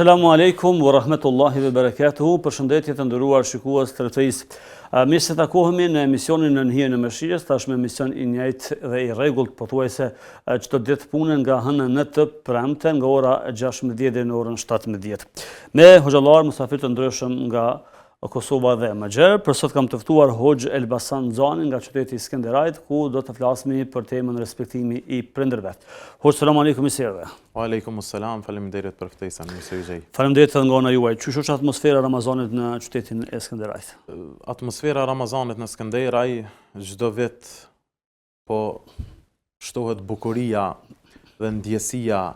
Assalamu alaikum wa rahmetullahi wa barakatuhu. Përshëndetje të nderuar shikues të rretës. Mirë se takohemi në emisionin Në hijen e mëshirës, tashmë emision i njëjtë dhe i rregullt pothuajse çdo ditë punën nga hëna në të premte nga ora 16 deri në orën 17. Me hoxhallar musafir të ndryshëm nga Kosova dhe Magjer. Për sot kam të ftuar Hoxh Elbasan Xhanin nga qyteti i Skënderajt, ku do të flasmi për temën respektimi i prindërve. Hoxh, selam aleikum i sirve. Wa aleikum salam, faleminderit për ftesën, mirë se u Faleminderit edhe nga ana juaj. Çu është atmosfera Ramazanit në qytetin e Skënderajt? Atmosfera Ramazanit në Skënderaj çdo vit po shtohet bukuria dhe ndjesia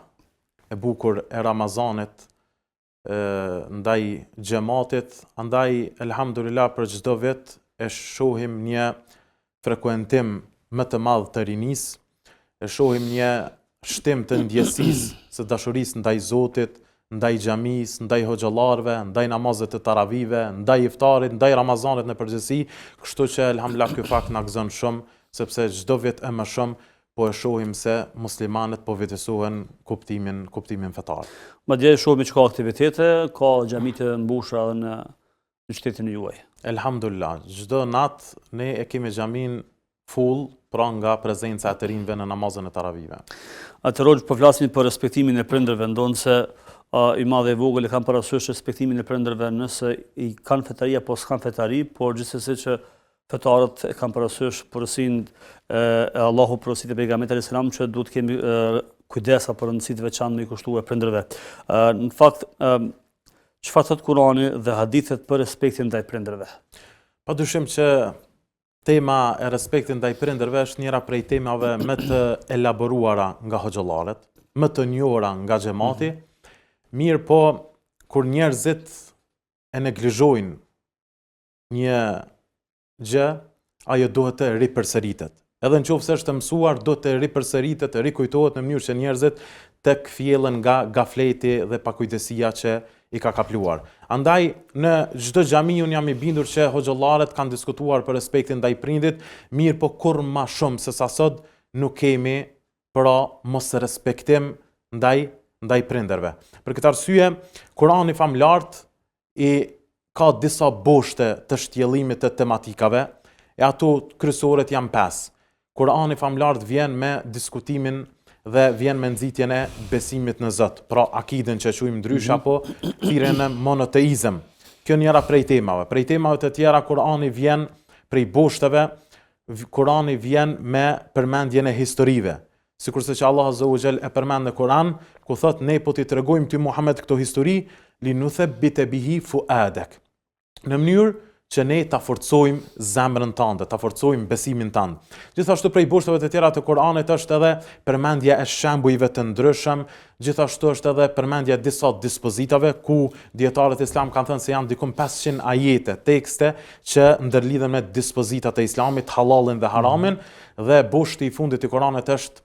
e bukur e Ramazanit ndaj xhamatit, andaj elhamdulillah për çdo vit e shohim një frekuentim më të madh të rinisë, e shohim një shtim të ndjesisë së dashurisë ndaj Zotit, ndaj xhamisë, ndaj hoxhallarëve, ndaj namazet të taravive, ndaj iftarit, ndaj Ramazanit në përgjithësi, kështu që elhamdulillah ky fakt na gëzon shumë, sepse çdo vit e më shumë po e shohim se muslimanët po vërtesohen kuptimin fetar. Madje shohim që ka aktivitete, ka xhami të mbushura edhe në qytetin juaj. Elhamdulillah, çdo natë ne e kemi xhamin full, pra nga prezenca e të rinjve në namazën e taravive. Atëherë po flasim për respektimin e prindërve, ndonse i madh e vogël e kanë parasysh respektimin e prindërve nëse i kanë fetari apo s'kan fetari, por gjithsesi që fetarët e kanë parasysh porosinë e Allahu, porositë e pejgamberit alayhis salam, që duhet kemi kujdesa për rëndësitë të veçantë me i kushtuar prindërve. Në fakt, çfarë thot Kurani dhe hadithet për respektin ndaj prindërve? Padyshim që tema e respektit ndaj prindërve është njëra prej temave më të elaboruara nga hoxhallarët, më të njohura nga xhamati. Mirë po, kur njerëzit e neglizhojnë një gjë, ajo duhet të ripërsëritet. Edhe nëse është mësuar, do të ripërsëritet, të rikujtohet në mënyrë që njerëzit të kthjellen nga gafleti dhe pakujdesia që i ka kapluar. Andaj në çdo xhami un jam i bindur që hoxhallarët kanë diskutuar për respektin ndaj prindit, mirë po kur më shumë se sa sot nuk kemi pra mos respektim ndaj prindërve. Për këtë arsye, Kurani famlart ka disa boshte të shtjellimit të tematikave, e ato kryesorët janë 5. Kurani famlart vjen me diskutimin dhe vjen me nxitjen e besimit në Zot, pra akiden që quajmë ndryshe apo thirrjen në monoteizëm. Kjo njëra prej temave. Prej temave të tjera Kurani vjen prej boshteve, Kurani vjen me përmendjen e historive. Sikurse që Allah Azza wa Jall e përmend në Kur'an, ku thot ne po t'i tregojmë ty Muhammed këto histori linuthabbita bihi fuadak. Në mënyrë që ne ta forcojmë zemrën tënde, ta forcojmë besimin tënd. Gjithashtu prej boshteve të tjera të Kur'anit është edhe përmendja e shembujve të ndryshëm, gjithashtu është edhe përmendja e disa dispozitave ku dietarët e Islam kanë thënë se janë diku 500 ajete, tekste që ndërlidhen me dispozitat e Islamit, halalin dhe haramin, dhe boshti i fundit i Kur'anit është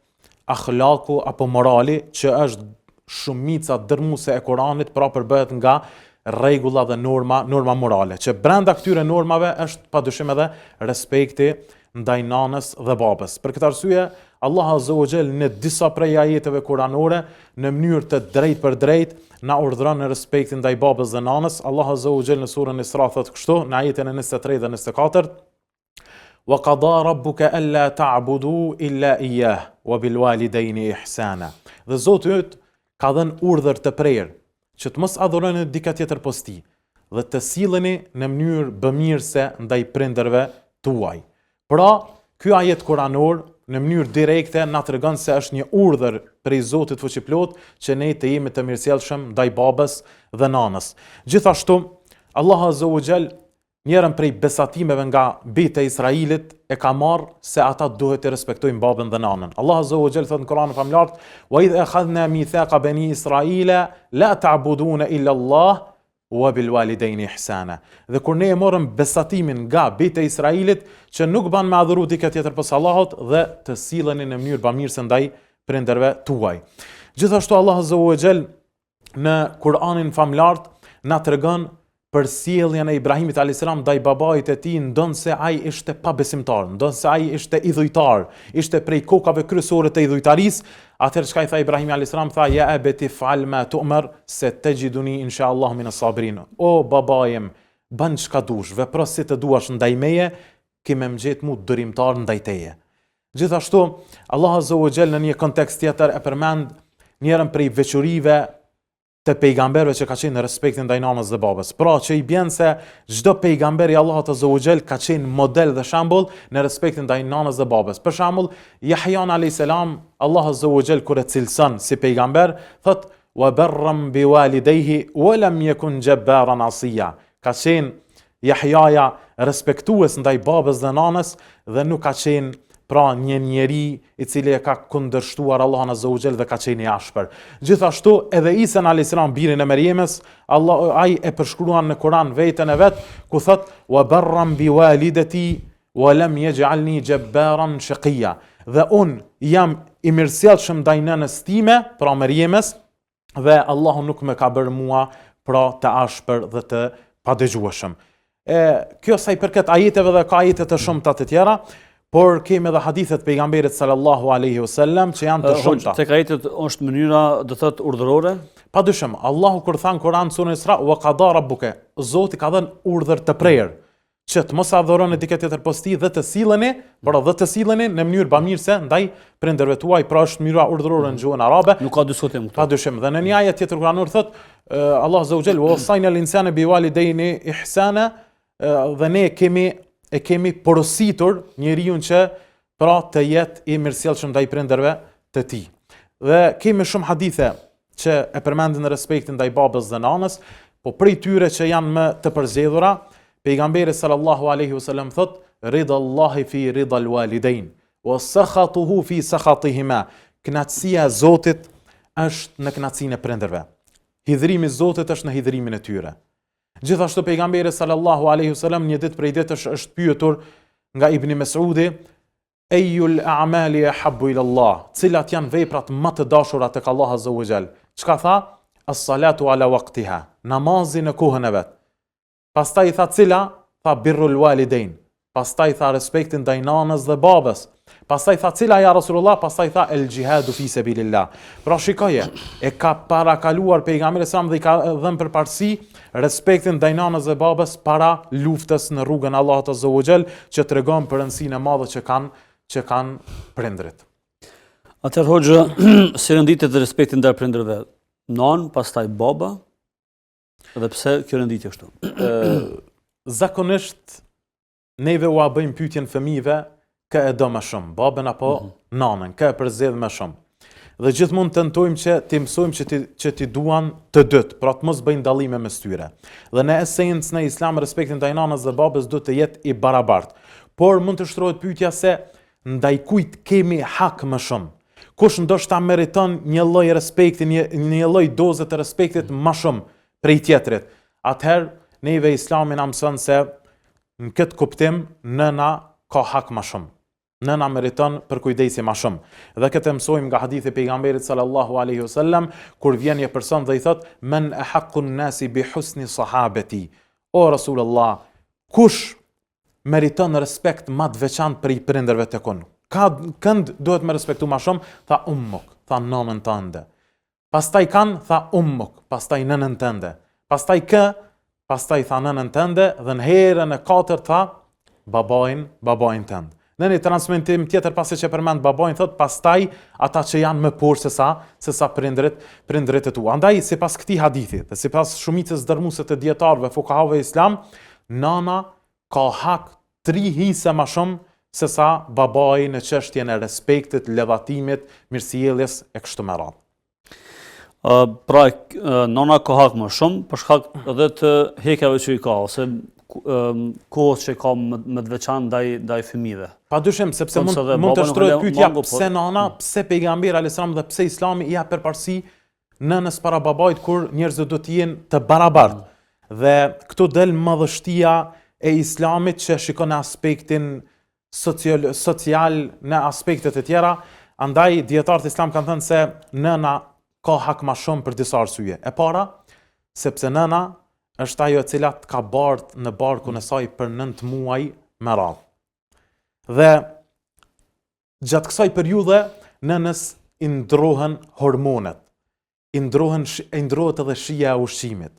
akhlaku apo morali, që është shumica dërmuese e Kur'anit, pra përbëhet nga rregulla dhe norma morale, që brenda këtyre normave është padyshim edhe respekti ndaj nanës dhe babës. Për këtë arsye, Allah Azza wa Jall në disa prej ajeteve kuranore, në mënyrë të drejtë për drejtë na urdhëron në respektin ndaj babës dhe nanës. Allah Azza wa Jall në surën Isra thotë kështu, në ajetin e 23 dhe 24: "Wa qada rabbuka alla ta'budu illa iyyah wa bil walidayni ihsana." Dhe Zoti yt ka dhënë urdhër të prerë që të mos adhuroni dikë tjetër post tij dhe të silleni në mënyrë bëmirëse ndaj prindërve tuaj. Pra, ky ajet kuranor në mënyrë direkte na tregon se është një urdhër prej Zotit fuqiplot që ne të jemi të mirësjellshëm ndaj babës dhe nanës. Gjithashtu, Allah Azza wa Jall njërën prej besatimeve nga bitë e Israilit e ka marrë se ata duhet të respektojnë babën dhe nanën. Allah Azza wa Jall thot në Kur'anin famlart: "Wa idh akhadhna mithaqa bani Israila la ta'buduna illa Allah wa bil walidayni ihsana." Dhe kur ne e morëm besatimin nga bitë e Israilit që nuk ban me adhuru dikë tjetër pas Allahut dhe të silleni në mënyrë bamirëse ndaj prindërve tuaj. Gjithashtu Allah Azza wa Jall në Kur'anin famlart na tregon për sjelljen e Ibrahimit a.s. ndaj babait e tij, ndonse ai ishte pabesimtar, ndonse ai ishte idhujtar, ishte prej kokave kryesore të idhujtarisë, atëherë çka i tha Ibrahimi a.s. tha ja abeti fa'al ma tu'mar satajiduni inshallah min as-sabirin. O babajem, bën çka dush, vepro si të duash ndaj meje, ke më gjet mu dërimtar ndaj teje. Gjithashtu, Allah Azza wa Jall në një kontekst tjetër e përmend njërin prej veçorive të pejgamberëve që ka qenë në respektin ndaj nanës dhe babës. Pra që i bjen se çdo pejgamber i Allahut Azza wa Jall ka qenë model dhe shembull në respektin ndaj nanës dhe babës. Për shembull, Yahya alayhis salam, Allah Azza wa Jall kur e cilson si pejgamber, thot wa barram bi walidayhi wa lam yakun jabbaran asiya. Ka qenë Yahyaja respektues ndaj babës dhe nanës dhe nuk ka qenë pra një njeri i cili e ka kundërshtuar Allahun Azza wa Jall dhe ka qenë i ashpër. Gjithashtu edhe Isa alayhis salam, birin e Meryemës, ai e përshkruan në Kur'an veten e vet ku thot wa barram bi walidati wa lam yaj'alni jabbaran shaqiya. Dhe un jam i mirësjellshëm ndaj nënës time, pra Meryemës, dhe Allahu nuk më ka bërë mua pra të ashpër dhe të padëgjueshëm. Kjo sa i përket ajeteve dhe ka ajete të shumta të tjera, por kemi edhe hadithet pejgamberit sallallahu alaihi wasallam që janë të shumta. Tek ajetet është mënyra, do thot, urdhërore? Padyshim, Allahu kur than Kur'an surën Isra wa qada rabbuka, Zoti ka dhënë urdhër të prerë që të mos adhuroni dikë tjetër posti dhe të silleni, por edhe të silleni në mënyrë bamirëse ndaj prindërve tuaj, pra është mënyra urdhërore në gjuhën arabe. Nuk ka diskutim këtu. Padyshim, dhe në një ajet tjetër kuranor thot Allah Azza wa Jall wa wasayna al-insana bi walidayni ihsana, dhe ne kemi porositur njeriu që pra të jetë i mirësjellshëm ndaj prindërve të tij. Dhe kemi shumë hadithe që e përmendin respektin ndaj babës dhe nanës, po prej tyre që janë më të përzgjedhura, pejgamberi sallallahu alaihi wasallam thot ridallahi fi ridal walidain wa sakhatuhu fi sakhatihima. Kënaqësia e Zotit është në kënaqësinë e prindërve. Hidhrimi i Zotit është në hidhrimin e tyre. Gjithashtu pejgamberi sallallahu alaihi wasallam një ditë prej ditësh është pyetur nga Ibn Mesudi, Ejul a'mali ahabbu ila Allah, cilat janë veprat më të dashura tek Allah Azza wa Jall? Çka tha? As-salatu ala waqtiha, namazi në kohën e vet. Pastaj i tha cila? Tha birrul walidain. Pastaj tha respektin ndaj nanës dhe babës. Pastaj tha cila ja Rasulullah? Pastaj tha el jihadu fi sabilillah. Pra shikoje, e ka parakaluar pejgamberi sa dhe i ka dhënë përparësi respektin ndaj nanës dhe babës para luftës në rrugën e Allahut Azza wa Jall, që tregon për rëndësinë e madhe që kanë prindrit. Atëherë hoxha, si renditet respekti ndaj prindërve? Nan, pastaj baba, dhe pse kjo renditje kështu? Zakonisht neve u bëjmë pyetjen fëmijëve, kë e do më shumë, babën apo nanën, kë e përzgjedh më shumë. Dhe gjithmonë tentojmë që t'i mësojmë që t'i duan të dytë, pra të mos bëjnë dallime mes tyre. Dhe në esencë në Islam respekti ndaj nanës dhe babës duhet të jetë i barabartë. Por mund të shtrohet pyetja se ndaj kujt kemi hak më shumë. Kush ndoshta meriton një lloj respekti, një lloj doze të respektit më shumë prej tjetrit. Atëherë neve Islami na mëson se në këtë kuptim nëna ka hak më shumë. Nëna meriton për kujdesi më shumë. Dhe këtë mësojmë nga hadithi e pejgamberit sallallahu alaihi wasallam, kur vjen një person dhe i thot men ahaqqun nasi bi husni sahabati. O Rasulullah, kush meriton respekt më të veçantë për i prindërve të kon? Kënd duhet me respektu më shumë? Tha ummuk, tha nënën tënde. Pastaj tha ummuk, pastaj nënën tënde. Pastaj tha nënën tënde, dhe në herën e katërt tha babain tënd. Në një transmetim tjetër pasi që përmend babain thot pastaj ata që janë më poshtë se sa prindrit e tu. Andaj sipas këtij hadithi dhe sipas shumicës dërmuese të dietarëve fukahave islam, nana ka hak 3 hise më shumë se sa babai në çështjen e respektit, lëvatimit, mirësjelljes e kështu me radhë. Pra nana ka hak më shumë për shkak edhe të hekjave që i ka, ose kohës që ka më të veçantë ndaj fëmijëve. Padyshim, sepse mund të shtrohet pyetja pse nana, pse pejgamberi alayhis salam dhe pse Islami i jep përparësi nënës para babait kur njerëzit do të jenë të barabartë. Dhe këtu del madhështia e Islamit që shikon aspektin social në aspektet e tjera. Andaj dietarët islam kanë thënë se nëna ka hak më shumë për disa arsye. E para, sepse nëna është ajo e cila ka bart në barkun e saj për 9 muaj me radhë. Dhe gjatë kësaj periudhe nënës i ndrohen hormonet, i ndrohet edhe shija e ushqimit,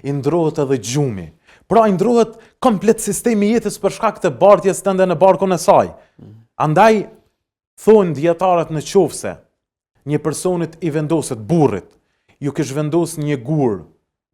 i ndrohet edhe gjumi. Pra i ndrohet komplet sistemi i jetës për shkak të bartjes tënde në barkun e saj. Andaj thonë dietarët në qofse një personit i vendoset burrit, ju kish vendos një gur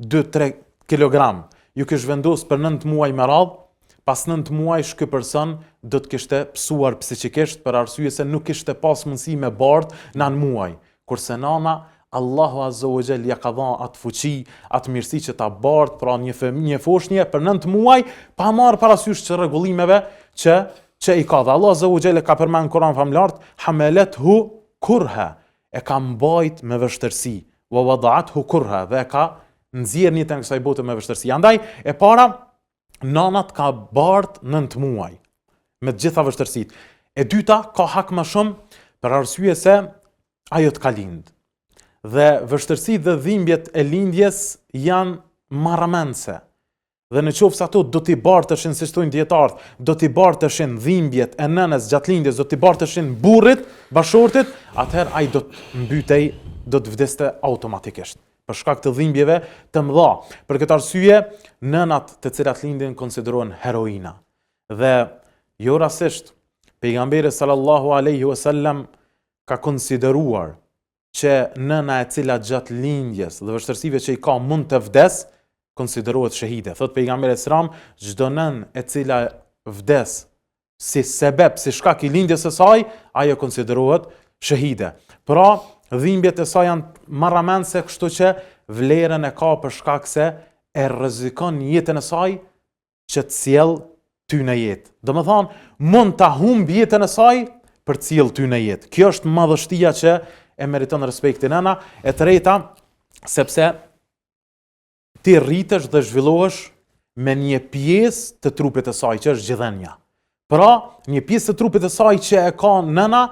2-3 kg, ju kish vendos për 9 muaj me radhë, pas 9 muajsh ky person do të kishte psuar psiqikisht për arsye se nuk kishte pas mundësi me bart 9 muaj. Kurse nana, Allahu Azza wa Jall ja ka dhënë atë fuqi, atë mirësi që ta bart, pra një foshnjë për 9 muaj, pa marrë parasysh që rregullimeve që i ka. Dhe Allah Azza wa Jall ka përmend në Kur'an famulart, hamalathu kurha, e ka mbajt me vështirësi, wa wada'athu kurha, dhe e ka nxjerr një tën kësaj bote me vështirësi. Andaj e para, nanat ka bart 9 muaj me të gjitha vështirësitë. E dyta ka hak më shumë për arsye se ajo të ka lind. Dhe vështirësitë dhe dhimbjet e lindjes janë marrëmendse. Dhe në qoftë se ato do t'i barteshin, siç thonë dietarët, do t'i barteshin dhimbjet e nënës gjatë lindjes, do t'i barteshin burrit, bashortit, atëherë ai do të mbytej, do të vdeste automatikisht për shkak të dhimbjeve të mëdha. Për këtë arsye, nënat të cilat lindin konsiderohen heroina. Dhe jo rastisht, pejgamberi sallallahu alaihi wasallam ka konsideruar që nëna e cila gjatë lindjes dhe vështirësive që i ka mund të vdes, konsiderohet shahide. Thot pejgamberi selam, çdo nën e cila vdes si sebeb, si shkak i lindjes së saj, ajo konsiderohet shahide. Pra, dhimbjet e saj janë marrëmendse, kështu që vlerën e ka për shkak se e rrezikon jetën e saj që të sjell ty në jetë. Domethënë, mund ta humb jetën e saj për të sjell ty në jetë. Kjo është madhështia që e meriton respektin nëna. E treta, sepse ti rritesh dhe zhvillohesh me një pjesë të trupit të saj, që është gjithënia. Pra, një pjesë të trupit të saj që e ka nëna,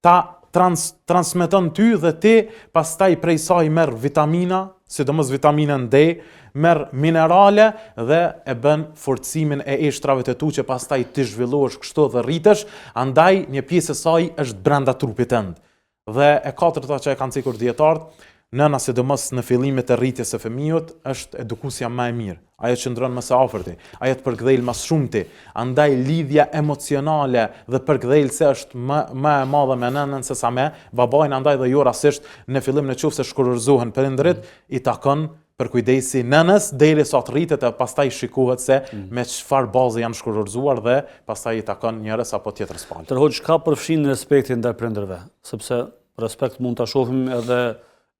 ta transmeton ty dhe ti pastaj prej saj merr vitamina, sidomos vitaminën D, merr minerale dhe e bën forcimin e eshtrave të tu që pastaj ti zhvillohesh kështu dhe rritesh, andaj një pjesë e saj është brenda trupit tënd. Dhe e katërta që e kanë cikur dietarët, nëna sidomos në fillimet e rritjes së fëmijës është edukuesja më e mirë. Ajo qëndron më së afërti, ajo të përkthel më shumti. Andaj lidhja emocionale dhe përkthelse është më e madhe me nënën se sa me babain, andaj dhe jo rastisht në fillim nëse shkurorzohen prindërit, i takon për kujdesi nënës derisa të rritet e pastaj shikohet se me çfarë baze janë shkurorzuar dhe pastaj i takon njërës apo tjetrës palë. Tërhoq, ka përfshin respektin ndaj prindërve, sepse respekt mund ta shohim edhe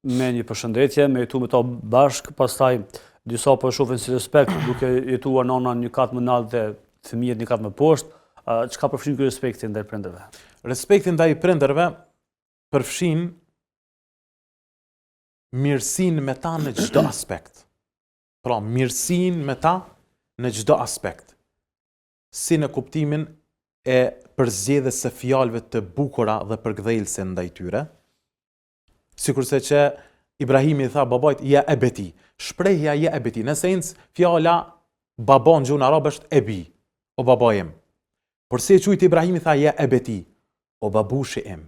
me një përshëndetje, me jetu me ta bashk, pastaj disa po e shohin si respekt duke jetuar nana një kat më lart dhe fëmijët një kat më poshtë. Çka përfshin ky respekti ndaj prindërve? Respekti ndaj prindërve përfshin mirësinë me ta në çdo aspekt. Pra, mirësinë me ta në çdo aspekt. Si në kuptimin e përzgjedhjes së fjalëve të bukura dhe përkthjellse ndaj tyre. Sikurse që Ibrahimi i tha babait ja ebeti. Shprehja ja ebeti, në esencë fjala baba në gjuhën arabe është ebi, o baba im. Por si e quajti Ibrahimi tha ja ebeti, o babushi im.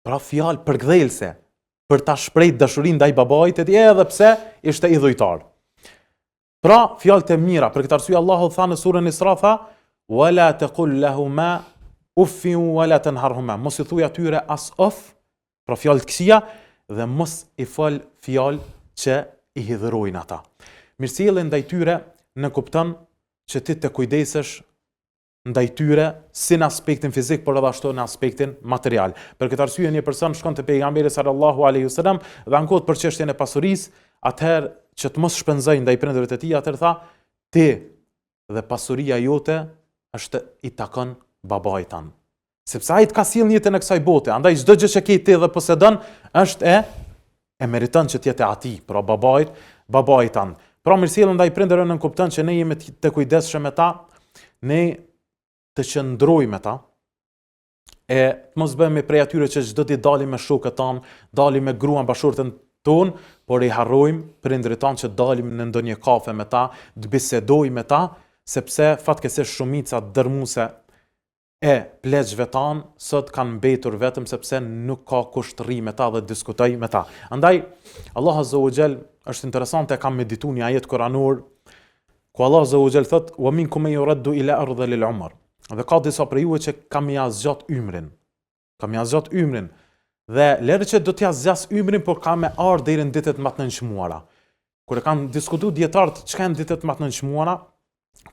Pra fjalë përkthjellse për ta shprehur dashurinë ndaj babait e tij edhe pse ishte idhujtar. Pra fjalë të mira, për këtë arsye Allahu tha në surën Isra tha wala taqul lahuma uffin wala tanharhuma. Mos i thuaj atyre as of, pra fjalë të këqija, dhe mos i fal fjalë që i hidhërojnë ata. Mirësjellja ndaj tyre në kupton që ti të kujdesesh ndaj tyre si në aspektin fizik, por edhe ashtu në aspektin material. Për këtë arsye një person shkon te pejgamberi sallallahu alaihi wasallam dhe ankohet për çështjen e pasurisë, atëherë që të mos shpenzoj ndaj prindërve të tij, atëherë tha, ti dhe pasuria jote është i takon babait tan. Sepse ai të ka sjellë jetën e kësaj bote, andaj çdo gjë që ke ti dhe posedon është e meriton që të jetë ati, pra babait tan. Pra mirësjellja ndaj prindërve nën kupton që ne jemi të kujdesshëm me ta, ne të qëndrojmë me ta, e mos bëhemi prej atyre që çdo ditë dalim me shokët tan, dalim me gruan bashortën tonë, por i harrojmë prindrit tanë që dalim në ndonjë kafe me ta, të bisedojmë me ta, sepse fatkeqësisht shumica dërmuese e pleqve tanë sot kanë mbetur vetëm sepse nuk ka kush të rri me ta dhe diskutoj me ta. Andaj, Allah Azza wa Jall, është interesante, kam meditu një ajet kuranor, ku Allah Azza wa Jall thot, wa minkum man yuraddu ila ardhil umr. Dhe ka disa prej juve që kam ia zgjat ymrin. Kam ia zgjat ymrin. Dhe lërë që do t'ja zgjas ymrin, por ka me ardhur deri në ditët më të nënçmuara. Kur e kanë diskutuar dietarët çka janë ditët më të nënçmuara,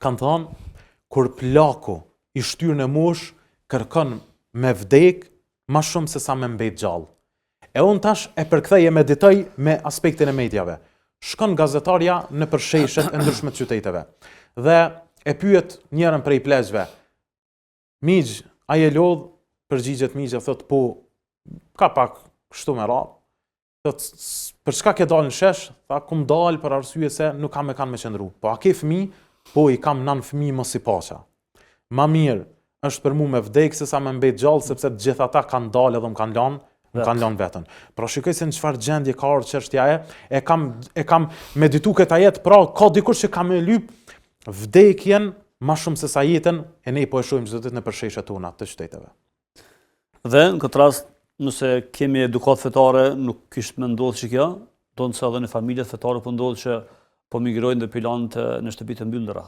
kanë thënë kur plaku i shtyrë në mosh kërkon me vdek ma shumë se sa me mbet gjallë. E unë tash e përkthej e meditoj me aspektin e medjave. Shkon gazetarja në përsheshet e ndryshme të qyteteve dhe e pyet njërën prej pleqve, Migj, a je lodh? Përgjigjet Migja, thot po, ka pak kështu me radhë. Thot, për çka ke dalë në shesh? Tha, kum dalë për arsye se nuk kam me kanë me qëndru. Po a ke fëmijë? Po i kam 9 fëmijë mos i paqa. Ma mirë është për mu me vdek se sa me mbet gjallë, sepse të gjitha ta kanë dalë edhe më kanë lanë vetën. Pra shikoj se në çfarë gjendje ka ardhur çështja e kam meditu këtë ajet, pra ka dikush që ka me lyp vdekjen ma shumë se sa jetën, e ne po e shohim çdo ditë në përsheshet tona të qyteteve. Dhe në këtë rast, nëse kemi edukat fetare, nuk kishte më ndodhur që kjo, do nëse edhe në familjet fetare po ndodh që po migrojnë dhe pilanët në shtëpi të mbyllura.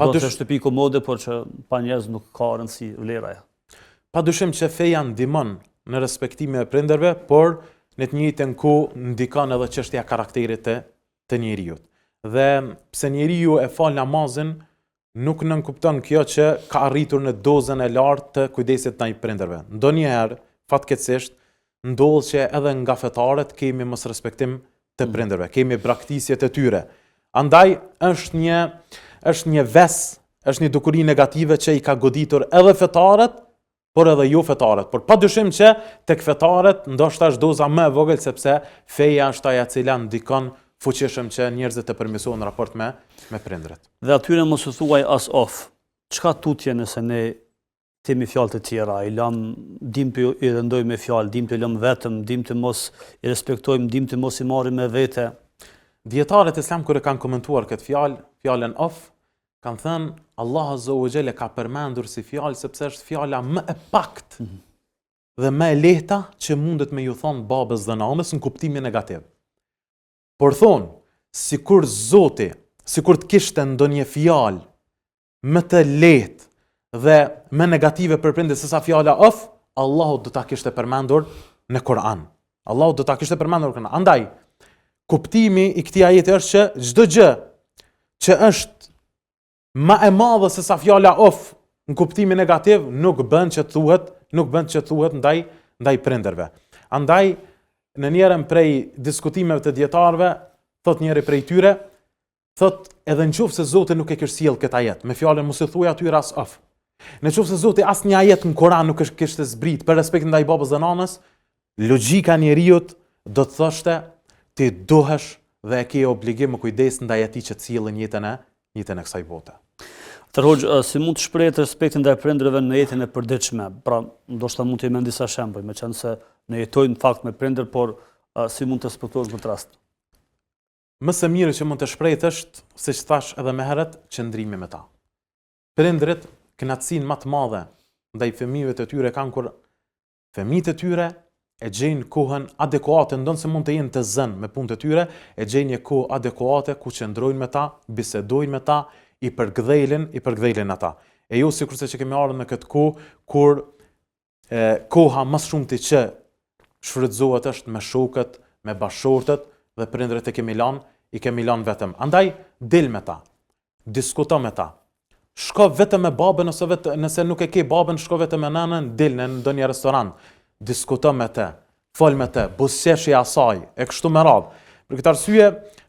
Do të shtëpi komode, por që pa njerëz nuk ka rëndësi vleraja. Padyshim që feja ndihmon në respektimin e prindërve, por në të njëjtën kohë ndikon edhe çështja e karakterit të njeriu. Dhe pse njeriu e fal namazin, nuk nënkupton kjo që ka arritur në dozën e lartë të kujdesit ndaj prindërve. Ndonjëherë, fatkeqësisht, ndodh që edhe nga fetarët kemi mos respektim të prindërve, kemi braktisjet e tyre. Andaj është një ves, është një dukuri negative që i ka goditur edhe fetarët, por edhe jo fetarët. Por padyshim që tek fetarët ndoshta është doza më e vogël sepse feja është ajo e cila ndikon fuqishëm që njerëzit të përmirësohen në raport me prindërit. Dhe atyre mos u thuaj as of. Çka tutje nëse ne kemi fjalë të tjera, dim të i rëndojmë me fjalë, dim të lëmë vetëm, dim të mos i respektojmë, dim të mos i marrim me vete. Dietarët islam kur e kanë komentuar këtë fjalën of, kanë thënë Allah Azza wa Jalla ka përmendur si fjalë sepse është fjala më e paktë dhe më e lehta që mundet me ju thonë babës dhe nanës në kuptimin negativ. Por thonë, sikur Zoti, sikur të kishte ndonjë fjalë më të lehtë dhe më negative për prindërit se sa fjala of, Allahu do ta kishte përmendur në Kur'an. Allahu do ta kishte përmendur në Kur'an. Andaj, kuptimi i këtij ajeti është që çdo gjë që është më e madhe se sa fjala of në kuptimin negativ nuk bën që thuhet ndaj prindërve. Andaj, në njërën prej diskutimeve të dietarëve, thot njëri prej tyre, thot edhe nëse Zoti nuk e kishte sjell këtë ajet, me fjalën mos i thuaj atyre as of. Nëse Zoti asnjë ajet në Kur'an nuk kishte zbrit për respekt ndaj babës dhe nanës, logjika e njeriut do të thoshte ti duhesh dhe e ke obligim të kujdes ndaj atij që të sjellën jetën e kësaj bote. Hoxh, si mund të shprehet respektin ndaj prindërve në jetën e përditshme? Pra, ndoshta mund të jemi disa shembuj, meqense ne jetojmë në fakt me prindër, por si mund të respektohet në këtë rast? Më së miri që mund të shprehet është, siç thash edhe më herët, qëndrimi me ta. Prindërit kënaqësinë më të madhe ndaj fëmijëve të tyre kanë kur fëmijët e tyre e gjejnë kohën adekuate, ndonse mund të jenë të zënë me punët e tyre, e gjejnë një kohë adekuate ku qëndrojnë me ta, bisedojnë me ta, i përgdhelin ata. E jo sikurse që kemi ardhur në këtë kohë kur koha më shumë ti që shfrytëzohet është me shokët, me bashortët dhe prindërit e kemi lanë vetëm. Andaj dil me ta, diskuto me ta. Shko vetëm me babën nëse nuk e ke babën, shko vetëm me nënën, dil në ndonjë restoran, diskuto me të, fol me të, buzëqeshje asaj, e kështu me radhë. Për këtë arsye,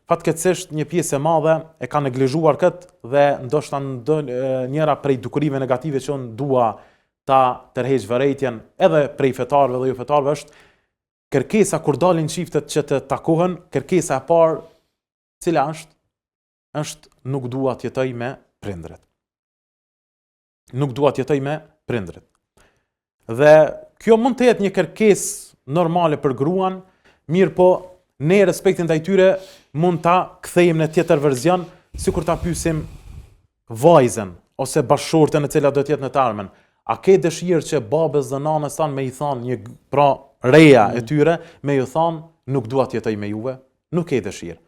fatkeqësisht një pjesë e madhe e ka neglizhuar këtë dhe ndoshta njëra prej dukurive negative që unë dua ta tërheq vërejtjen edhe prej fetarëve dhe jo fetarëve është kërkesa kur dalin çiftet që të takohen, kërkesa e parë cila është nuk dua të jetoj me prindërit. Nuk dua të jetoj me prindërit. Dhe kjo mund të jetë një kërkesë normale për gruan, mirë po ne respektin ndaj tyre mund ta kthejmë në tjetër verzion, sikur ta pyesim vajzën ose bashortën e cila do të jetë në të ardhmen. A ke dëshirë që babës dhe nanës tanë me i thanë pra reja e tyre, me ju thanë nuk dua të jetoj me juve? Nuk ke dëshirë.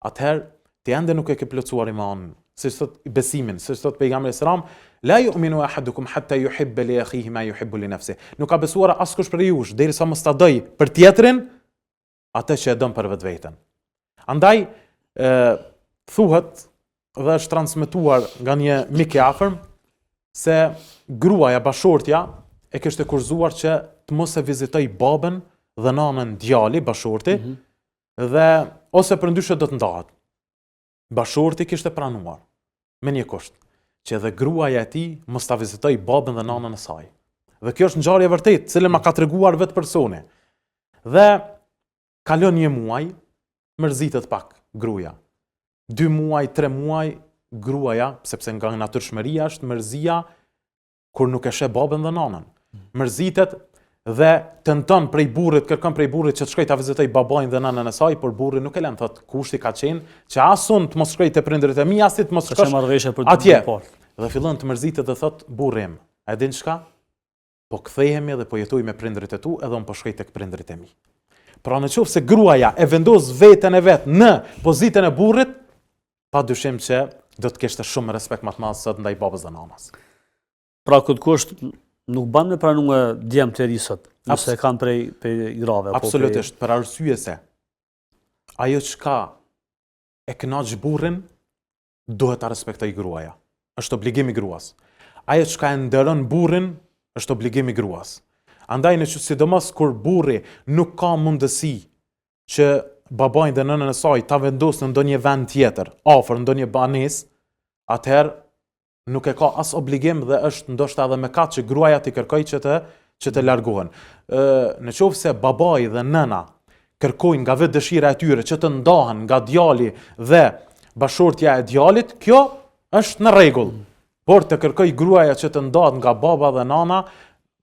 Atëherë, ti ende nuk e ke plotësuar imanin, siç thot besimin, siç thot pejgamberi selam, la yu'minu ahadukum hatta yuhibba li akhihi ma yuhibbu li nafsihi. Nuk ka besuar askush prej jush derisa mos ta doj për tjetrin atë që e don për vetveten. Andaj thuhet dhe është transmetuar nga një mik i afërm se gruaja bashortja e kishte kurzuar që të mos e vizitoj babën dhe nanën djali bashorti dhe ose përndryshe do të ndahet. Bashorti kishte pranuar me një kusht që edhe gruaja e tij mos ta vizitoj babën dhe nanën e saj. Dhe kjo është ngjarje e vërtetë, cilën ma ka treguar vetë personi. Dhe kalon një muaj, mërzitet pak gruaja. 2 muaj, 3 muaj, gruaja, sepse nga natyrshmëria është mërzia kur nuk e sheh babën dhe nanën. Mërzitet dhe tenton prej burrit, kërkon prej burrit që të shkojë ta vizitoj babain dhe nanën e saj, por burri nuk e lën, thot kushti ka qenë që as unë të mos shkoj te prindërit e mi, as ti të mos shkosh atje. Dhe fillon të mërzitet dhe thot burrim, a din çka? Po kthehemi dhe po jetoj me prindërit e tu, edhe unë po shkoj tek prindërit e mi. Pra në qoftë se gruaja e vendos veten e vet në pozitën e burrit, padyshim që do të kishte shumë respekt më të madh sot ndaj babës dhe nanës. Pra këtë kusht nuk ban me pranuar djemt të ri sot, nëse kanë prej grave. Absolutisht, për arsye se ajo çka e kënaq burrin duhet ta respektoj gruaja. Është obligim i gruas. Ajo çka e nderon burrin është obligim i gruas. Andaj në sidomos kur burri nuk ka mundësi që babain dhe nënën e saj ta vendosë në ndonjë vend tjetër, afër ndonjë banesë, atëherë nuk e ka as obligim dhe është ndoshta edhe mëkat që gruaja t'i kërkojë që të largohen. Në qoftë se babai dhe nëna kërkojnë nga vetë dëshira e tyre që të ndahen nga djali dhe bashortja e djalit, kjo është në rregull. Por të kërkoj gruaja që të ndahet nga baba dhe nana,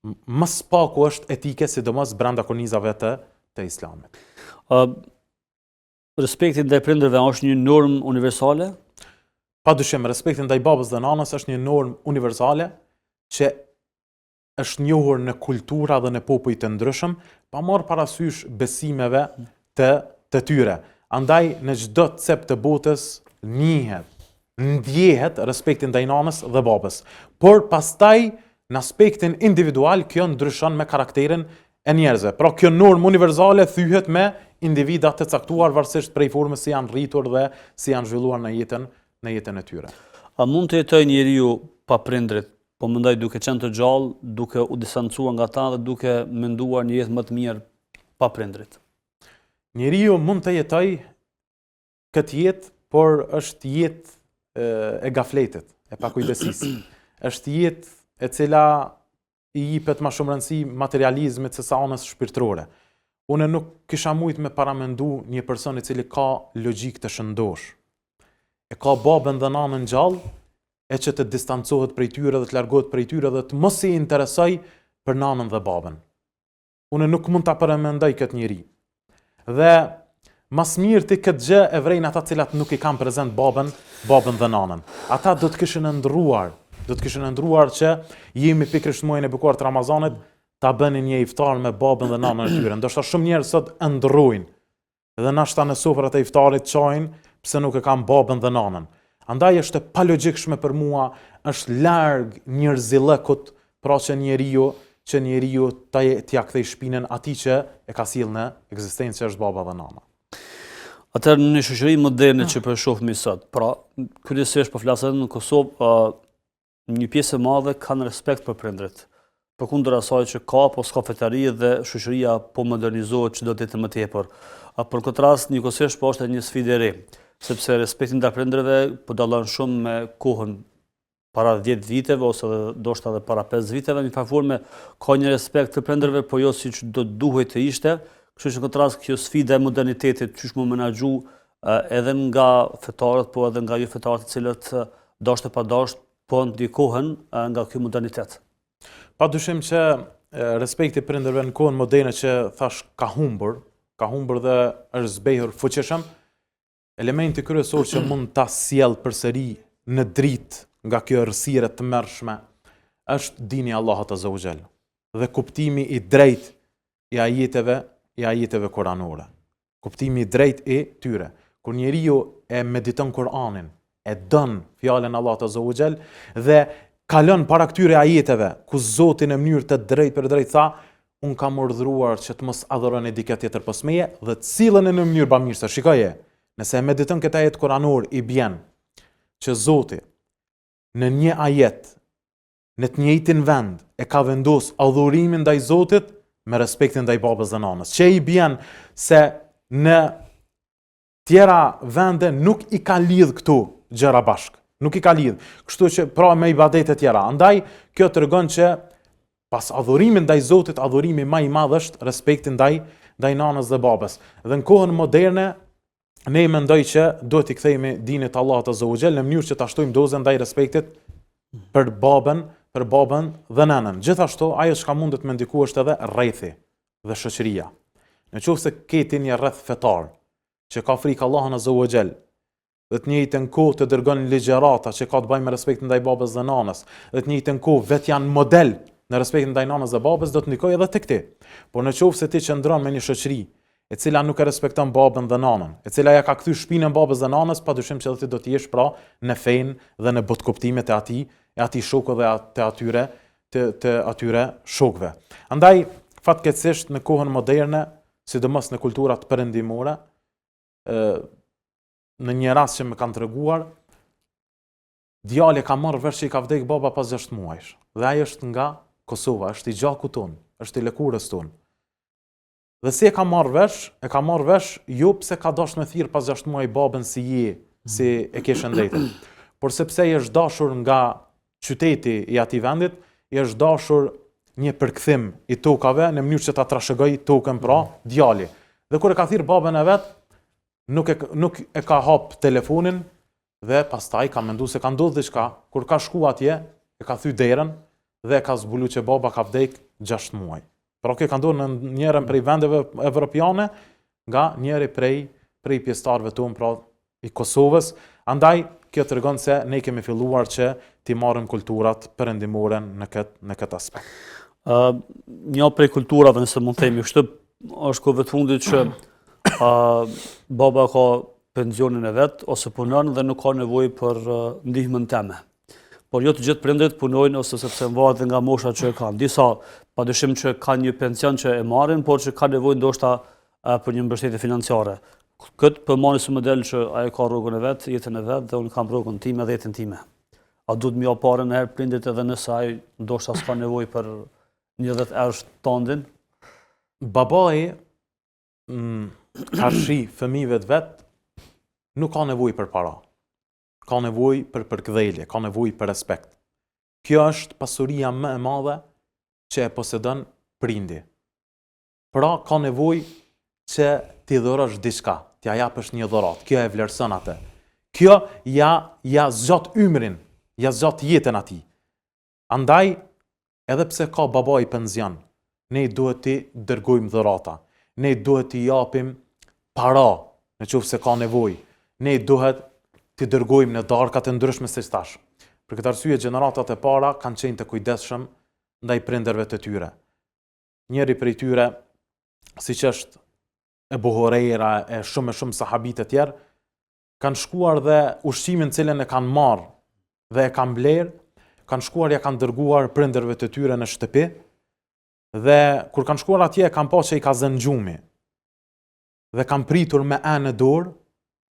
më spaku është etike, sidomos brenda kornizave të islamit. Respekti ndaj prindërve është një normë universale? Padyshim, respekti ndaj babës dhe nanës është një normë universale që është njohur në kultura dhe në popuj të ndryshëm, pa marrë parasysh besimeve të tyre. Andaj në çdo cep të botës ndjehet respekti ndaj nanës dhe babës. Por pastaj në aspektin individual kjo ndryshon me karakterin e njerëzve. Pra kjo normë universale thyhet me individat të caktuar varësisht prej formës si janë rritur dhe si janë zhvilluar në jetën e tyre. A mund të jetojë njeriu pa prindrit, po mendoj duke qenë të gjallë, duke u distancuar nga ta dhe duke menduar një jetë më të mirë pa prindrit? Njeriu mund të jetojë këtë jetë, por është jetë e gafletit, e pakujdesisë. Është jetë e cila i jepet më shumë rëndësi materializmit se sa anës shpirtërore. Unë nuk kisha mujt me paramendu një person i cili ka logjik të shëndosh. E ka babën dhe nanën gjallë, e që të distancohet prej tyre dhe të largohet prej tyre dhe të mos i interesoj për nanën dhe babën. Unë nuk mund ta paramendoj këtë njeri. Dhe mas mirë ti këtë gjë e vrejnë ata cilat nuk i kanë prezent babën dhe nanën. Ata do të kishin ndruar që jemi pikërisht muajin e bekuar të Ramazanit ta bënin një iftar me babën dhe nanën e tyre. Ndoshta shumë njerëz sot ndrojnë dhe nashta në sofrat e iftarit çojnë pse nuk e kanë babën dhe nanën. Andaj është e palogjikshme për mua, është larg njerëzillëkut, pra që njeriu t'ia kthej shpinën atij që e ka sjellë në ekzistencë, që është baba dhe nana. Atëherë në shoqëri moderne që po shohim sot, pra kryesisht po flasim në Kosovë, një pjesë e madhe kanë respekt për prindrit. Përkundër asaj që ka po s'ka fetari dhe shoqëria po modernizohet çdo ditë më tepër. Për këtë rast njëkohësisht po është një sfidë e re, sepse respekti ndaj prindërve po dallon shumë me kohën para 10 viteve ose ndoshta edhe para 5 viteve, në formë ka një respekt të prindërve, po jo siç do duhet të ishte. Kështu që në këtë rast kjo sfida e modernitetit çish më menaxhu edhe nga fetarët, po edhe nga jo fetarët, të cilët dashur pa dashur po ndikohen nga ky modernitet. Padyshim që respekti prindërve në kohën moderne që thash ka ka humbur dhe është zbehur fuqishëm, elementi kryesor që mund ta sjell përsëri në dritë nga kjo errësirë të mërshme është dini Allahut Azza wa Jall dhe kuptimi i drejtë i ajeteve kuranore. Kuptimi i drejtë i tyre. Kur njeriu e mediton Kur'anin, e don fjalën Allahut Azza wa Jall dhe kalon para këtyre ajeteve ku Zoti në mënyrë të drejtë për drejtë tha, unë kam urdhëruar që të mos adhuroni dikë tjetër pas meje dhe të silleni në mënyrë bamirëse. Shikoje, nëse e mediton këtë ajet kuranor i bjen që Zoti në një ajet në të njëjtin vend e ka vendos adhurimin ndaj Zotit me respektin ndaj babës dhe nanës. Që i bjen se në tjera vende nuk i ka lidh këtu gjëra bashkë. Nuk i ka lidh. Kështu që pra me ibadete tjera. Andaj kjo tregon që pas adhurimit ndaj Zotit, adhurimi më i madh është respekti ndaj nanës dhe babës. Dhe në kohën moderne ne mendoj që duhet i kthehemi dinit Allahut Azza wa Jall në mënyrë që ta shtojmë dozën ndaj respektit për babën dhe nënën. Gjithashtu ajo që mundet me ndiku është edhe rrethi dhe shoqëria. Nëse keti një rreth fetar që ka frikë Allahun Azza wa Jall dhe të njëjtën kohë të dërgon ligjërata që ka të bëjnë me respektin ndaj babës dhe nanës, dhe të njëjtën kohë vetë janë model në respektin ndaj nanës dhe babës, do të ndikojë edhe tek ti. Por nëse ti qëndron me një shoqëri e cila nuk e respekton babën dhe nanën, e cila ja ka kthy shpinën babës dhe nanës, padyshim që ti do të jesh pra në fenë dhe në botkuptimet e atij shoku dhe të atyre shokëve. Andaj fatkeqësisht në kohën moderne, sidomos në kulturat perëndimore, në një rast që më kanë treguar, djali ka marrë vesh që i ka vdek baba pas 6 muajsh. Dhe ai është nga Kosova, është i gjaku ton, është i lëkurës ton. Dhe si e ka marrë vesh? E ka marrë vesh jo pse ka dashur me thirr pas 6 muaj babën si e ke shëndetin, por sepse i është dashur nga qyteti i atij vendit, i është dashur një përkthim i tokave në mënyrë që ta trashëgoj tokën pra djali. Dhe kur e ka thirr babën e vet, nuk e ka hap telefonin dhe pastaj ka menduar se ka ndodhur diçka. Kur ka shku atje, e ka thy derën dhe ka zbulu që baba ka vdek 6 muaj. Pra kjo ka ndodhur në njërin prej vendeve evropiane nga njëri prej pjesëtarëve tonë pra i Kosovës. Andaj kjo tregon se ne kemi filluar që t'i marrim kulturat perëndimore në këtë aspekt. Një prej kulturave, nëse mund të themi kështu, është kohë të fundit që baba ka pensionin e vet ose punon dhe nuk ka nevojë për ndihmën time. Por jo të gjithë prindërit punojnë ose sepse varet nga mosha që e kanë. Disa padyshim që kanë një pension që e marrin, por që ka nevojë ndoshta për një mbështetje financiare. Këtë përmani si model që ajo ka rrugën e vet, jetën e vet dhe unë kam rrugën time dhe jetën time. A duhet më jap parën herë prindit edhe nëse ai ndoshta s'ka nevojë për 10 euro standin? Babai karshi fëmijëve të vet nuk ka nevojë për para. Ka nevojë për përkthjelje, ka nevojë për respekt. Kjo është pasuria më e madhe që e posedon prindi. Pra ka nevojë që ti dhurosh diçka, t'ja japësh një dhuratë. Kjo e vlerëson atë. Kjo ja zgjat ymrin, ja zgjat jetën atij. Andaj edhe pse ka babai penzion, ne duhet t'i dërgojmë dhurata. Ne duhet t'i japim para nëse ka nevojë. Ne duhet t'i dërgojmë në darkat e ndryshme si thash. Për këtë arsye gjeneratat e para kanë qenë të kujdesshëm ndaj prindërve të tyre. Njëri prej tyre, siç është Ebu Hurajra e shumë sahabite të tjerë, kanë shkuar dhe ushqimin cilën e kanë marrë dhe e kanë blerë, kanë shkuar ja kanë dërguar prindërve të tyre në shtëpi dhe kur kanë shkuar atje kanë pasur që i ka zënë gjumi dhe kanë pritur me anë dorë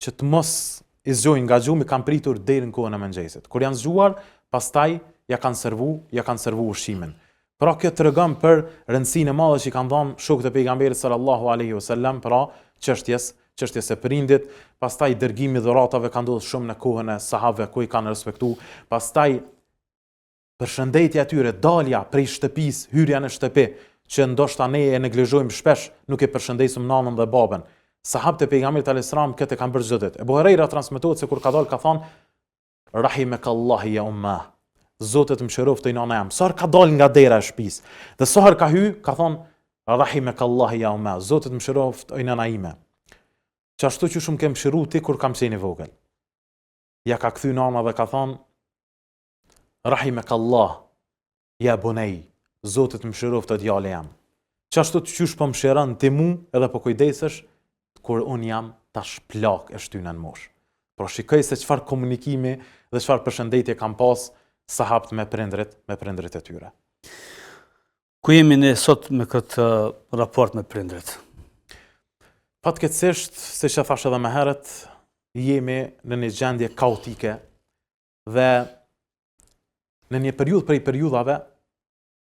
që të mos i zgjojnë nga gjumi, kanë pritur deri në kohën e mëngjesit. Kur janë zgjuar, pastaj ja kanë servu ushqimin. Pra kjo tregon për rëndësinë e madhe që i kanë dhënë shokët e pejgamberit sallallahu alaihi wasallam pra çështjes së prindit, pastaj dërgimi i dhuratave ka ndodhur shumë në kohën e sahabëve ku i kanë respektuar, pastaj përshëndetja e tyre, dalja prej shtëpisë, hyrja në shtëpi, që ndoshta ne e neglizhojmë shpesh, nuk e përshëndesim nanën dhe babën. Sahabët e pejgamberit alayhis salam këtë kanë bërë çdo ditë. Ebu Hurajra transmetohet se kur ka dalë ka thonë rahimakallahu ya umma. Zoti të mëshiroftoj nana jam. Sa ka dalë nga dera e shtëpisë dhe sa ka hyrë ka thonë Rahimekallah ja ume, Zotit mëshiroft oj nëna ime. Qashtu që shumë kem mëshiru ti kur kam qenë i vogël. Ja ka kthy nana dhe ka thonë, Rahimekallah ja bunej, Zotit mëshiroft o djale jam. Qashtu të qysh po mëshiron ti mu edhe po kujdesesh, kur unë jam tash plak e shtyna në mosh. Pro shikoj se çfarë komunikimi dhe çfarë përshëndetje kam pas sahabët me prindrit e tyre. Ku jemi ne sot me këtë raport me prindrit? Fatkeqësisht, siç e thash edhe më herët, jemi në një gjendje kaotike dhe në një periudhë prej periudhave,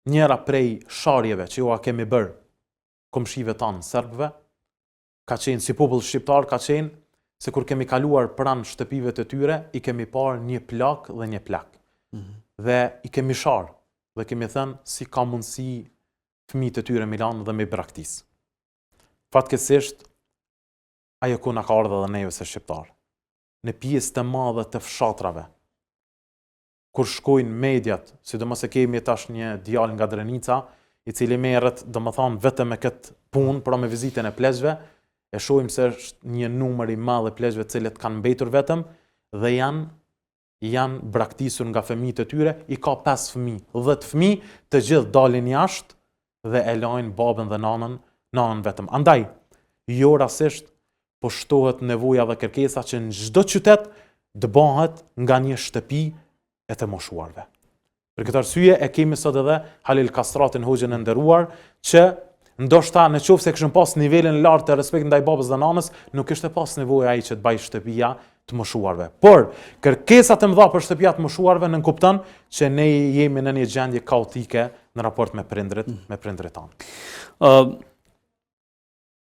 njëra prej sharjeve që ju a kemi bërë komshive tanë serbëve, ka qenë si popull shqiptar, ka qenë se kur kemi kaluar pranë shtëpive të tyre, i kemi parë një plak dhe një plak. Dhe i kemi sharë dhe kemi thënë si ka mundësi fëmijët e tyre Milan dhe me braktis. Fatkeqësisht, ajo ku na ka ardhur edhe neve se shqiptar. Në pjesë të madhe të fshatrave, kur shkojnë mediat, sidomos e kemi tash një djalë nga Drenica, i cili merret, domethënë vetëm me këtë punë, pra me vizitën e plezhve, e shohim se është një numër i madh i plezhve të cilët kanë mbetur vetëm dhe janë braktisur nga fëmijët e tyre, i ka 5 fëmijë, 10 fëmijë, të gjithë dalin jashtë dhe e lajnë babën dhe nanën vetëm. Andaj, jo rastisht po shtohet nevoja dhe kërkesa që në çdo qytet dëbohet nga një shtëpi e të moshuarve. Për këtë arsye e kemi sot edhe Halil Kastratin hoxhën e nderuar që ndoshta në qoftë se kishën pas nivelin lart të respektit ndaj babës dhe nanës, nuk kishte pas nevojë ai që të baj shtëpia të moshuarve. Por kërkesat e mëdha për shtëpia të moshuarve nënkupton që ne jemi në një gjendje kaotike në raport me prindrit tanë.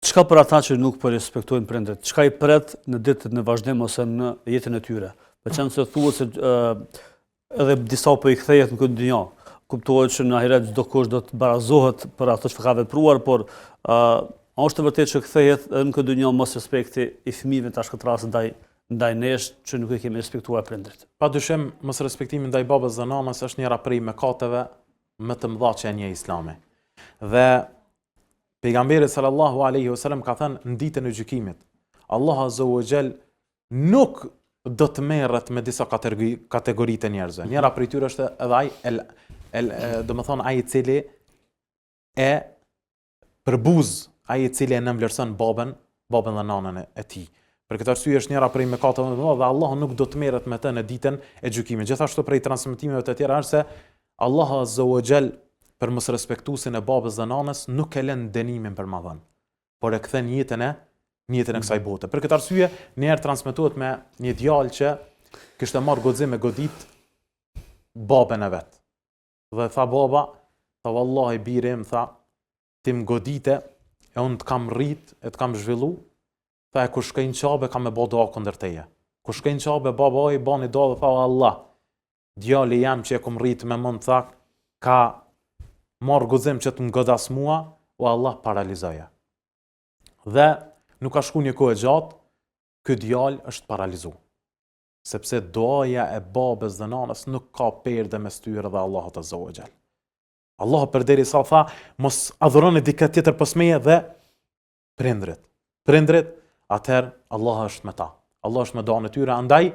Çka për ata që nuk po respektojnë prindrit? Çka i pret në ditët në vazhdim ose në jetën e tyre? Veçanëse thuhet se edhe disa po i kthehet në këtë dynjë. Kuptohet që në ahiret çdo kush do të barazohet për ato që ka vepruar, por është vërtet që kthehet edhe në këtë dynjë mos respekti i fëmijëve tash këtë rast ndaj nesh që nuk e kemi respektuar prindrit. Padyshim, mos respektimi ndaj babës dhe nanës është njëra prej mëkateve më të mëdha që e njeh Islami. Dhe pejgamberi sallallahu alaihi wasallam ka thënë në ditën e gjykimit, Allah azza wa jall nuk do të merret me disa kategori të njerëzve. Njëra prej tyre është edhe ai, domethënë ai i cili e përbuz, ai i cili e nënvlerëson babën dhe nanën e tij. Për këtë arsye është njëra prej mëkateve më të mëdha dhe Allah nuk do të merret me të në ditën e gjykimit. Gjithashtu prej transmetimeve të tjera është se Allah azza wa jall për mos respektuesin e babës dhe nanës nuk e lën dënimin për madhën, por e kthen jetën e kësaj bote. Për këtë arsye, një herë transmetohet me një djalë që kishte marrë guxim me godit babën e vet. Dhe tha baba, tha vallahi bire im, tha, ti më godite e unë të kam rrit, e të kam zhvillu, tha e kur shkoj në qabe kam me bë dua kundër teje. Kur shkoj në qabe baba i bani dua dhe tha Allah, djali jam që e kum rrit me mend, tha, ka marrë guxim që të më godas mua, o Allah paralizoja. Dhe nuk ka shku një kohë gjatë, ky djalë është paralizu. Sepse duaja e babës dhe nanës nuk ka perde mes tyre dhe Allahut azza wa jall. Allah përderisa tha, mos adhuroni dikë tjetër pas meje dhe prindrit, atëherë Allah është me ta. Allah është me duan e tyre, andaj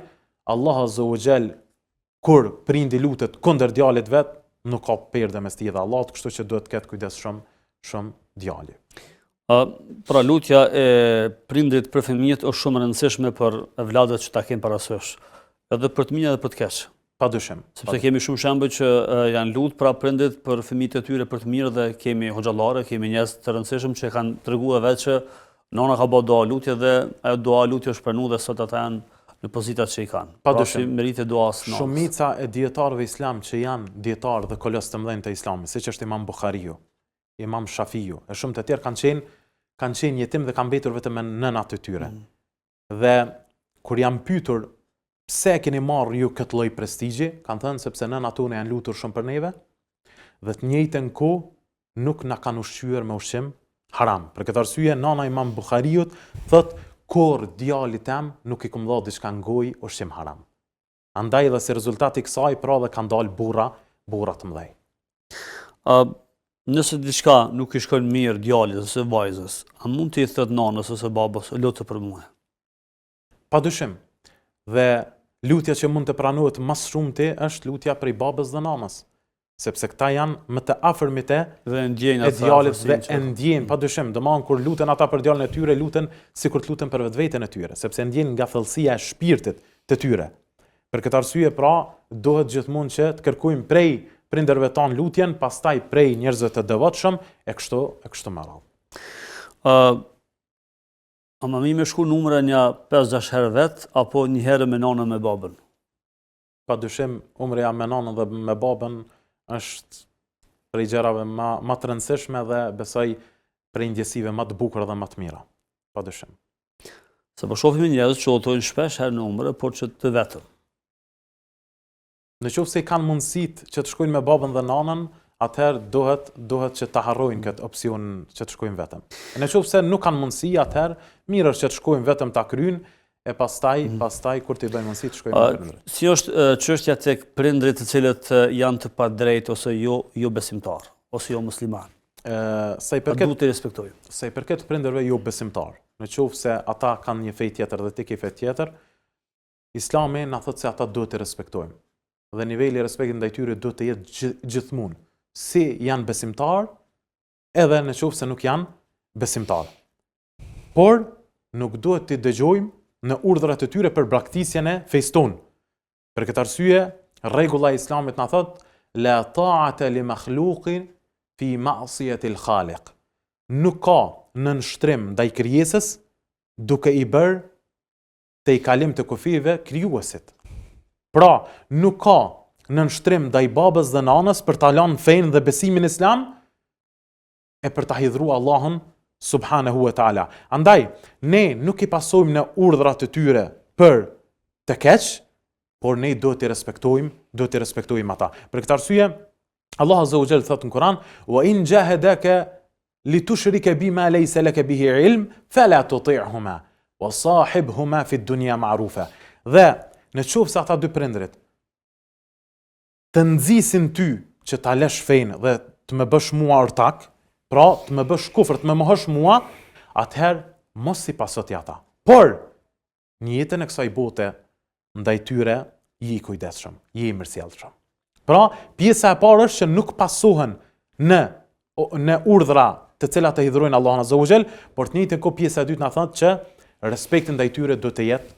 Allah azza wa jall kur prindi lutet kundër djalit vet, nuk ka perde mes tij dhe Allahut, kështu që duhet të ketë kujdes shumë djali. Pra lutja e prindrit për fëmijët është shumë e rëndësishme për evladët që ta kenë parasysh, edhe për të mirë edhe për të keq. Padyshim. Sepse kemi shumë shembuj që janë lutë pra prindrit për fëmijët e tyre për të mirë dhe kemi hoxhallare, kemi njerëz të rëndësishëm që kanë treguar vetë që nona ka bërë dua lutje dhe ajo dua lutje është pranuar dhe sot ata janë në pozitat që i kanë. Padyshim. Pra meritë duas nanës. Shumica e dietarëve islam që janë dietarë dhe kolos të mëdhenj të Islamit, siç është Imam Buhariu, Imam Shafiu, e shumë të tjerë kanë qenë jetim dhe kanë mbetur vetëm me nënat e tyre. Dhe kur jam pyetur pse keni marrë ju këtë lloj prestigji, kanë thënë sepse nënat tona janë lutur shumë për neve dhe të njëjtën kohë nuk na kanë ushqyer me ushqim haram. Për këtë arsye nana Imam Buhariut thotë kur djalit tem nuk i kum dhënë diçka në gojë ushqim haram. Andaj dhe si rezultati i kësaj pra dhe kanë dalë burra të mëdhej. Nëse diçka nuk i shkon mirë djalit ose vajzës, a mund t'i thot nanës ose babës, lutë për mua? Padyshim. Dhe lutja që mund të pranohet më shumti është lutja prej babës dhe nanës. Sepse këta janë më të afërmit e djalit dhe e ndjejnë, padyshim, domethënë kur luten ata për djalin e tyre, luten sikur të luten për vetveten e tyre, sepse ndjejnë nga thellësia e shpirtit të tyre. Për këtë arsye pra, duhet gjithmonë që të kërkojmë prej prindërve tanë lutjen, pastaj prej njerëzve të devotshëm e kështu me radhë. A më mirë me shku numre një 5-6 herë vet apo një herë me nanën me babën? Padyshim, umrja me nanën dhe me babën është prej gjërave më të rëndësishme dhe besoj prej ndjesive më të bukura dhe më të mira. Padyshim. Se po shohim njerëz që udhtojnë shpesh herë në umre, por që të vetëm. Në qoftë se kanë mundësitë që të shkojnë me babën dhe nanën, atëherë duhet që ta harrojnë këtë opsion që të shkojnë vetëm. Në qoftë se nuk kanë mundësi, atëherë mirë është që të shkojnë vetëm ta kryjnë e pastaj kur t'i bëjnë mundësi të shkojnë me prindrit. Si është çështja tek prindrit të cilët janë të padrejtë ose jo besimtar, ose jo musliman? Sa i përket duhet të respektojnë. Sa i përket prindërve jo besimtar, në qoftë se ata kanë një fe tjetër dhe ti ke fe tjetër, Islami na thotë se ata duhet të respektojmë. Dhe niveli i respektit ndaj tyre duhet të jetë gjithmonë, si janë besimtar, edhe në qoftë se nuk janë besimtar. Por nuk duhet të dëgjojmë në urdhrat e tyre për braktisjen e fesë tonë. Për këtë arsye, rregulla e Islamit na thotë la ta'ata li makhluqin fi ma'siyati al-khaliq. Nuk ka nënshtrim ndaj krijesës duke i bërë te i kalim të kufive krijuesit. Pra, nuk ka nënshtrim ndaj babës dhe nanës për ta lënë fenë dhe besimin islam e për ta hidhruar Allahun subhanahu wa ta'ala. Andaj, ne nuk i pasojmë në urdhrat e tyre për të keq, por ne duhet të respektojmë ata. Për këtë arsye, Allah azza wa jalla thotë në Kur'an: "Wa in jahadaka litushrika bima laysa laka bihi ilm, fala tuti'huma wa sahibhuma fi ad-dunya ma'rufa." Dhe në qoftë se ata dy prindrit të nxisin ty që ta lësh fenë dhe të më bësh mua ortak, pra të më bësh kufër, të më mohosh mua, atëherë mos i pasoti ata. Por në jetën e kësaj bote ndaj tyre je i kujdesshëm, je i mirësjellshëm. Pra, pjesa e parë është që nuk pasohen në urdhra të cilat e hidhrojnë Allahun azza wa jall, por të njëjtën kohë pjesa e dytë na thotë që respekti ndaj tyre duhet të jetë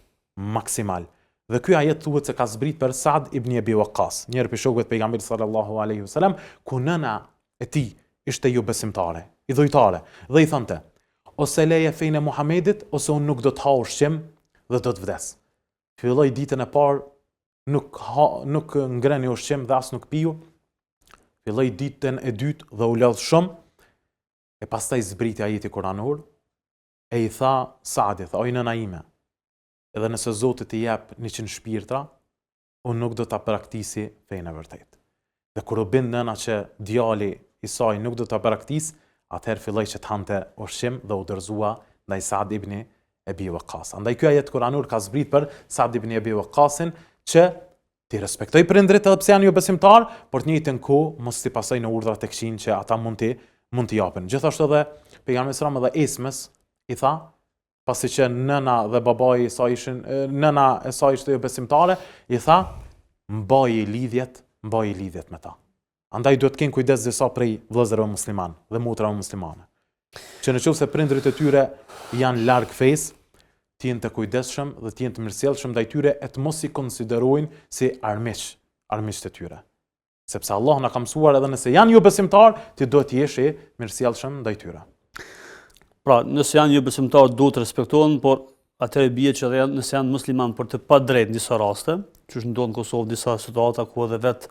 maksimal. Dhe ky ajet thuhet se ka zbrit për Sa'd ibn Abi Waqqas, njëri prej shokëve të pejgamberit sallallahu alaihi wasallam, ku nëna e tij ishte jo besimtare, i dhujtare, dhe i thonte: "Ose leje fenë e Muhamedit, ose unë nuk do të ha ushqim dhe do të vdes." Filloi ditën e parë nuk ngreni ushqim dhe as nuk piju. Filloi ditën e dytë dhe u lodh shumë. E pastaj zbriti ajeti kuranor e i tha Sa'dit: "O nëna ime, edhe nëse Zoti t'i jep 100 shpirtra, unë nuk do ta praktisi fenë e vërtetë." Dhe kur u bind nëna që djali i saj nuk do ta praktis, atëherë filloi që të hante ushqim dhe u dorëzua ndaj Sa'd ibn Abi Waqqas. Andaj ky ajet kuranor ka zbrit për Sa'd ibn Abi Waqqasin që ti respektoj prindrit edhe pse janë jo besimtar, por të njëjtën kohë mos ti pasoj në urdhrat e këqij që ata mund t'i japin. Gjithashtu edhe pejgamberi sallallahu alajhi wasallam edhe Esmës i tha, pasi që nëna dhe babai i saj nëna e saj ishte jo besimtare, i tha: mbaji lidhjet me ta. Andaj duhet të kenë kujdes disa prej vëllezërve musliman dhe motrave muslimane, që nëse prindrit e tyre janë larg fesë, të jenë të kujdesshëm dhe të jenë të mirësjellshëm ndaj tyre e të mos i konsiderojnë si armiqtë e tyre. Sepse Allah na ka mësuar edhe nëse janë jo besimtar, ti duhet të jesh i mirësjellshëm ndaj tyre. Pra, nëse janë jo besimtar duhet të respektohen, por atëherë bie që nëse janë musliman për të padrejtë në disa raste, që ndodhin në Kosovë disa situata ku edhe vetë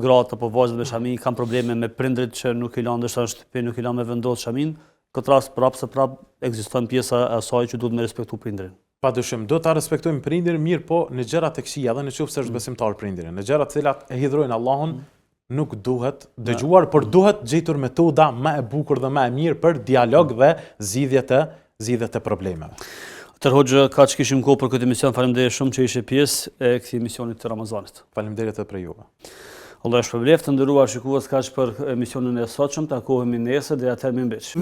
gratë apo vajzat me shami kanë probleme me prindrit që nuk i lanë ndoshta në shtëpi, nuk i lanë me vendos shamin, këtë rast prapë ekziston pjesa e asaj që duhet me respektu prindrin. Padyshim, do ta respektojmë prindrin, mirë po në gjërat e këqija dhe nëse është besimtar prindri. Në gjërat të cilat e hidhrojnë Allahun nuk duhet dëgjuar, por duhet gjetur metoda më e bukur dhe më e mirë për dialog dhe zgjidhje të problemeve. Atëherë Hoxha, ka që kishim kohë për këtë emision. Faleminderit shumë që ishe pjesë e këtij emisioni të Ramazanit. Faleminderit edhe për juve. Allah shpërbleft, të nderuar shikues, kaq për emisionin e sotshëm, takohemi nesër deri atëherë mirëmbëjtje.